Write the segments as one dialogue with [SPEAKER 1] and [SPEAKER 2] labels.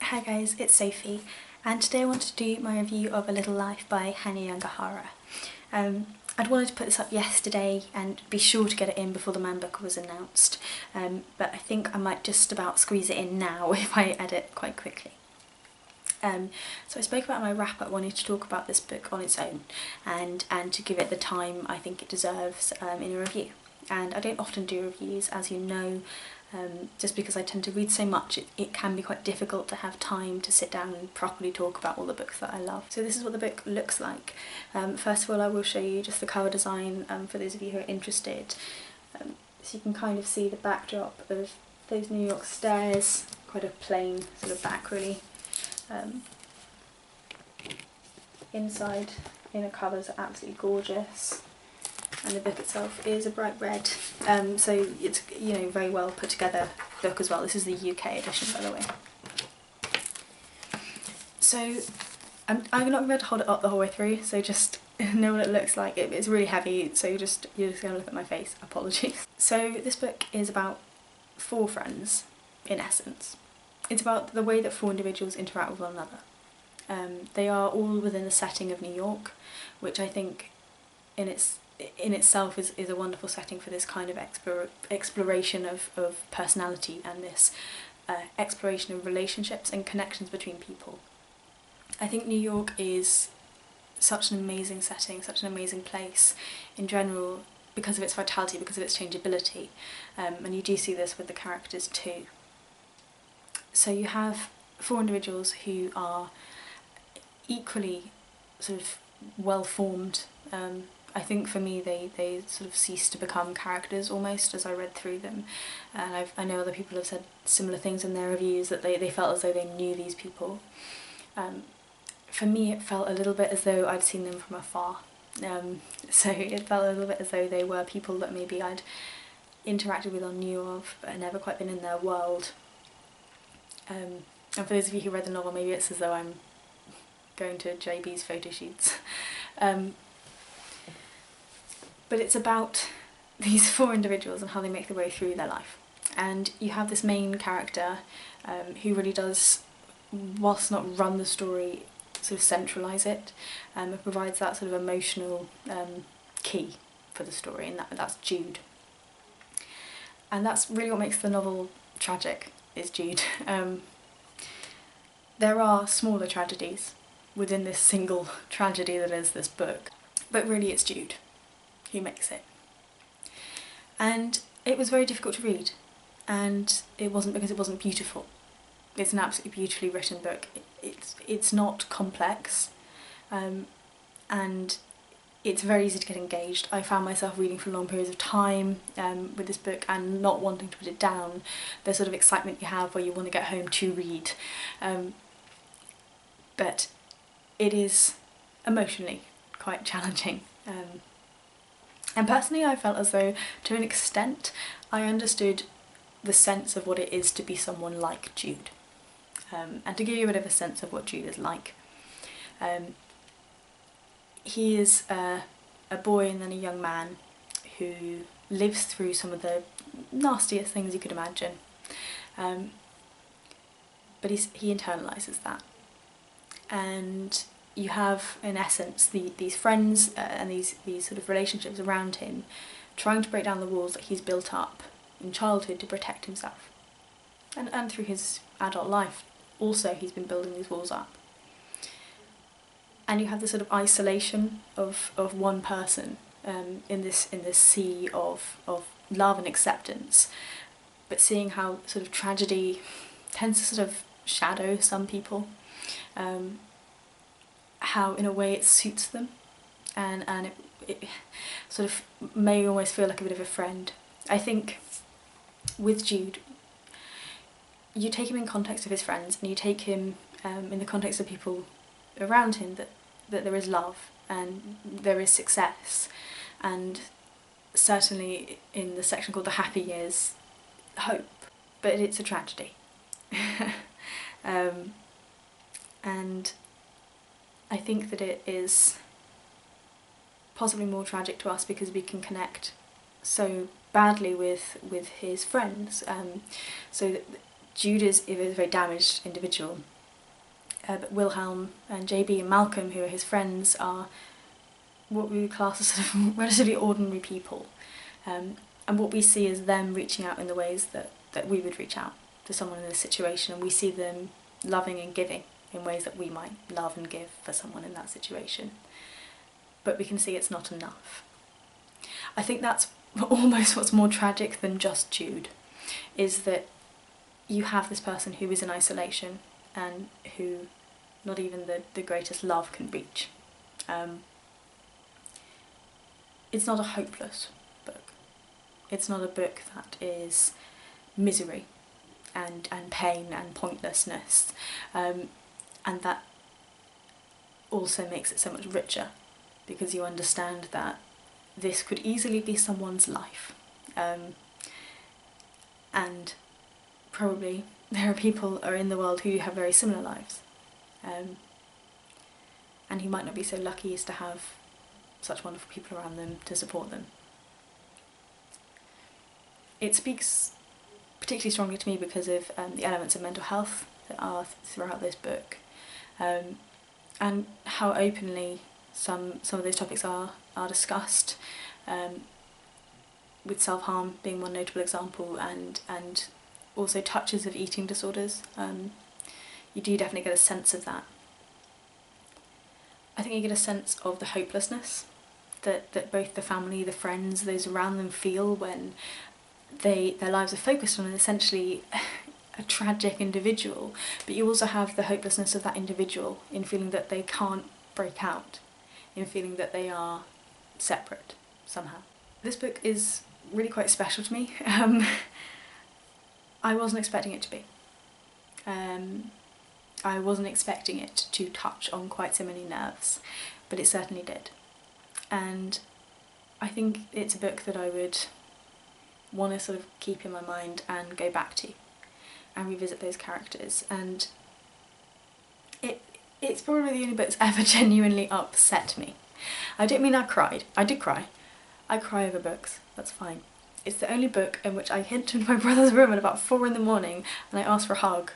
[SPEAKER 1] Hi guys, it's Sophie, and today I want to do my review of A Little Life by Hanya Yangahara. I'd wanted to put this up yesterday and be sure to get it in before the Man book was announced, but I think I might just about squeeze it in now if I edit quite quickly. So I spoke about my wrap-up wanting to talk about this book on its own and to give it the time I think it deserves in a review. And I don't often do reviews, as you know, just because I tend to read so much, it can be quite difficult to have time to sit down and properly talk about all the books that I love. So this is what the book looks like. First of all, I will show you just the cover design for those of you who are interested. So you can kind of see the backdrop of those New York stairs, quite a plain sort of back really. Inside, inner covers are absolutely gorgeous. And the book itself is a bright red, so it's, you know, very well put together book as well. This is the UK edition, by the way. So I'm not going to be able to hold it up the whole way through, so just know what it looks like. It's really heavy, so you're just going to look at my face. Apologies. So this book is about 4 friends, in essence. It's about the way that 4 individuals interact with one another. They are all within the setting of New York, which I think in itself is a wonderful setting for this kind of exploration of personality and this exploration of relationships and connections between people. I think New York is such an amazing setting, such an amazing place in general because of its vitality, because of its changeability, and you do see this with the characters too. So you have 4 individuals who are equally sort of well-formed. I think for me they sort of cease to become characters almost as I read through them, and I know other people have said similar things in their reviews, that they felt as though they knew these people. For me it felt a little bit as though I'd seen them from afar, so it felt a little bit as though they were people that maybe I'd interacted with or knew of but had never quite been in their world. And for those of you who read the novel, maybe it's as though I'm going to JB's photo shoots. But it's about these 4 individuals and how they make their way through their life. And you have this main character who really does, whilst not run the story, sort of centralise it. It provides that sort of emotional key for the story, and that's Jude. And that's really what makes the novel tragic, is Jude. There are smaller tragedies within this single tragedy that is this book, but really it's Jude who makes it. And it was very difficult to read, and it wasn't because it wasn't beautiful. It's an absolutely beautifully written book. It's not complex, and it's very easy to get engaged. I found myself reading for long periods of time with this book and not wanting to put it down. The sort of excitement you have where you want to get home to read. But it is emotionally quite challenging. And personally I felt as though, to an extent, I understood the sense of what it is to be someone like Jude. And to give you a bit of a sense of what Jude is like. He is a boy and then a young man who lives through some of the nastiest things you could imagine. But he internalises that. And you have, in essence, these friends and these sort of relationships around him trying to break down the walls that he's built up in childhood to protect himself. And through his adult life also he's been building these walls up. And you have this sort of isolation of one person in this sea of love and acceptance, but seeing how sort of tragedy tends to sort of shadow some people. How in a way it suits them, and it sort of may almost feel like a bit of a friend. I think with Jude, you take him in context of his friends, and you take him in the context of people around him, that there is love and there is success, and certainly in the section called the happy years, hope, but it's a tragedy. And I think that it is possibly more tragic to us because we can connect so badly with his friends. So Jude is a very damaged individual, but Wilhelm and JB and Malcolm, who are his friends, are what we would class as sort of relatively ordinary people. And what we see is them reaching out in the ways that we would reach out to someone in this situation, and we see them loving and giving in ways that we might love and give for someone in that situation. But we can see it's not enough. I think that's almost what's more tragic than just Jude, is that you have this person who is in isolation and who not even the greatest love can reach. It's not a hopeless book. It's not a book that is misery and pain and pointlessness, and that also makes it so much richer, because you understand that this could easily be someone's life, and probably there are people are in the world who have very similar lives, and who might not be so lucky as to have such wonderful people around them to support them. It speaks particularly strongly to me because of the elements of mental health that are throughout this book, and how openly some of those topics are discussed, with self-harm being one notable example, and also touches of eating disorders. You do definitely get a sense of that. I think you get a sense of the hopelessness that both the family, the friends, those around them feel when their lives are focused on essentially a tragic individual, but you also have the hopelessness of that individual in feeling that they can't break out, in feeling that they are separate somehow. This book is really quite special to me. I wasn't expecting it to be. I wasn't expecting it to touch on quite so many nerves, but it certainly did. And I think it's a book that I would want to sort of keep in my mind and go back to and revisit those characters. And it's probably the only book that's ever genuinely upset me. I don't mean I cried. I did cry. I cry over books, that's fine. It's the only book in which I hid in my brother's room at about 4 in the morning and I asked for a hug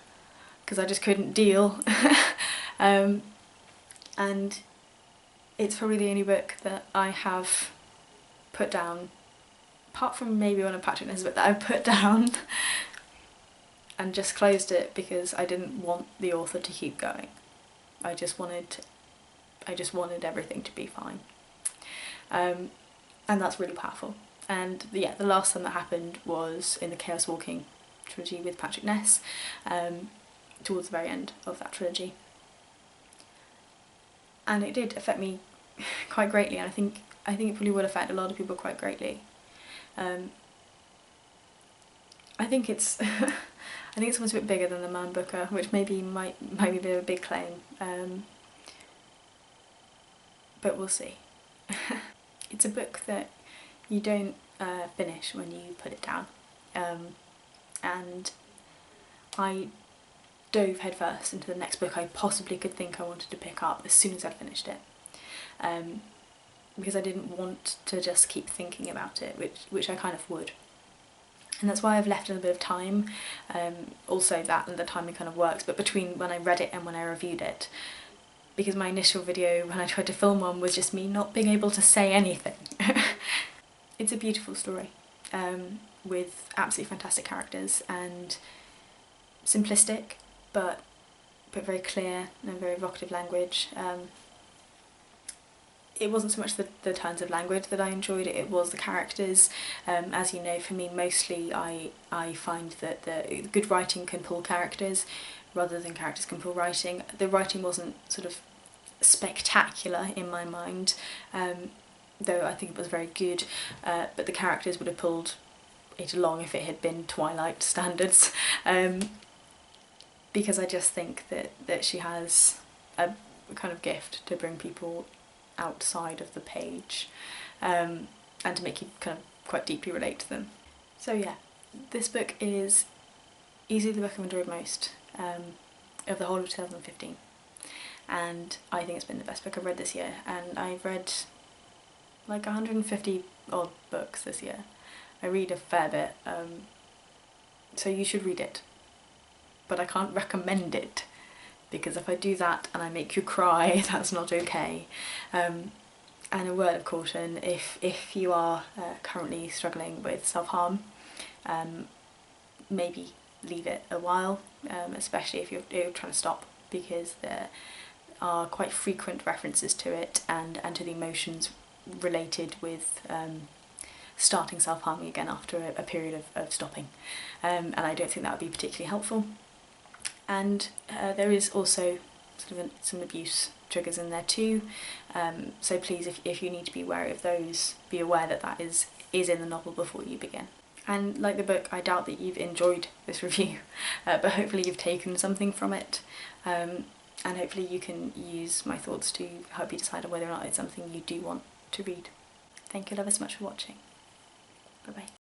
[SPEAKER 1] because I just couldn't deal. And it's probably the only book that I have put down, apart from maybe one of Patrick Ness's book, that I put down and just closed it because I didn't want the author to keep going. I just wanted everything to be fine. And that's really powerful. And yeah, the last time that happened was in the Chaos Walking trilogy with Patrick Ness, towards the very end of that trilogy. And it did affect me quite greatly, and I think it probably would affect a lot of people quite greatly. I think it's I think it's almost a bit bigger than the Man Booker, which maybe might be a bit of a big claim, but we'll see. It's a book that you don't finish when you put it down, and I dove headfirst into the next book I possibly could think I wanted to pick up as soon as I'd finished it, because I didn't want to just keep thinking about it, which I kind of would. And that's why I've left a little bit of time, also that and the timing kind of works, but between when I read it and when I reviewed it, because my initial video when I tried to film one was just me not being able to say anything. It's a beautiful story, with absolutely fantastic characters and simplistic but very clear and very evocative language. It wasn't so much the turns of language that I enjoyed, it was the characters. As you know, for me mostly I find that the good writing can pull characters rather than characters can pull writing. The writing wasn't sort of spectacular in my mind, though I think it was very good, but the characters would have pulled it along if it had been Twilight standards, because I just think that she has a kind of gift to bring people outside of the page, and to make you kind of quite deeply relate to them. So yeah, this book is easily the book I've enjoyed most of the whole of 2015, and I think it's been the best book I've read this year, and I've read like 150 odd books this year. I read a fair bit, so you should read it, but I can't recommend it because if I do that and I make you cry, that's not okay. And a word of caution, if you are currently struggling with self-harm, maybe leave it a while, especially if you're trying to stop, because there are quite frequent references to it and to the emotions related with starting self-harming again after a period of stopping. And I don't think that would be particularly helpful. And there is also sort of some abuse triggers in there too, so please, if you need to be wary of those, be aware that that is in the novel before you begin. And like the book, I doubt that you've enjoyed this review, but hopefully you've taken something from it, and hopefully you can use my thoughts to help you decide on whether or not it's something you do want to read. Thank you ever so much for watching. Bye bye.